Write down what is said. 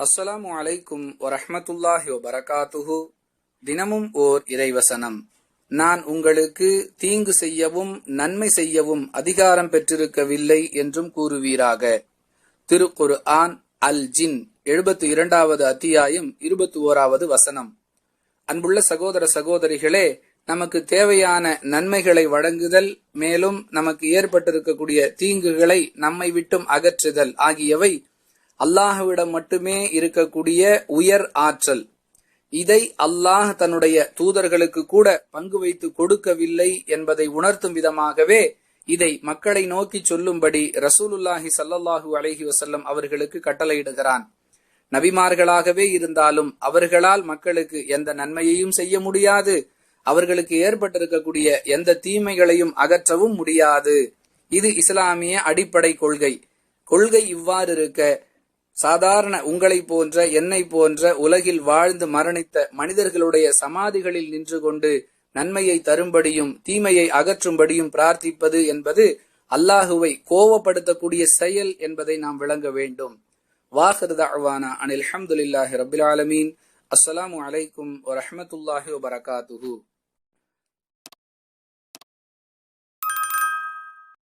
அஸ்ஸலாமு அலைக்கும் வரஹ்மத்துல்லாஹி வபரகாத்துஹு. தினமும் ஓர் இறைவசனம். நான் உங்களுக்கு தீங்கு செய்யவும் நன்மை செய்யவும் அதிகாரம் பெற்றிருக்கவில்லை என்றும் கூறுவீராக. திருக்குர்ஆன் அல் ஜின் 72வது அத்தியாயம் 21வது வசனம். அன்புள்ள சகோதர சகோதரிகளே, நமக்கு தேவையான நன்மைகளை வழங்குதல், மேலும் நமக்கு ஏற்பட்டிருக்கக்கூடிய தீங்குகளை நம்மை விட்டும் அகற்றுதல் ஆகியவை அல்லாஹ்விடம் மட்டுமே இருக்கக்கூடிய உயர் ஆற்றல். இதை அல்லாஹ் தன்னுடைய தூதர்களுக்கு கூட பங்கு வைத்து கொடுக்கவில்லை என்பதை உணர்த்தும் விதமாகவே இதை மக்களை நோக்கி சொல்லும்படி ரசூலுல்லாஹி ஸல்லல்லாஹு அலைஹி வஸல்லம் அவர்களுக்கு கட்டளையிடுகிறான். நபிமார்களாகவே இருந்தாலும் அவர்களால் மக்களுக்கு எந்த நன்மையையும் செய்ய முடியாது, அவர்களுக்கு ஏற்பட்டிருக்கக்கூடிய எந்த தீமைகளையும் அகற்றவும் முடியாது. இது இஸ்லாமிய அடிப்படை கொள்கை இவ்வாறு இருக்க, சாதாரண உங்களை போன்ற என்னை போன்ற உலகில் வாழ்ந்து மரணித்த மனிதர்களுடைய சமாதிகளில் நின்று கொண்டு நன்மையை தரும்படியும் தீமையை அகற்றும்படியும் பிரார்த்திப்பது என்பது அல்லாஹுவை கோவப்படுத்தக்கூடிய செயல் என்பதை நாம் விளங்க வேண்டும். வாஹிர் தஅவானா அனில் ஹம்துலில்லாஹி ரப்பில் ஆலமீன். அஸ்ஸலாமு அலைக்கும் வரஹ்மத்துல்லாஹி வபரகாத்துஹு.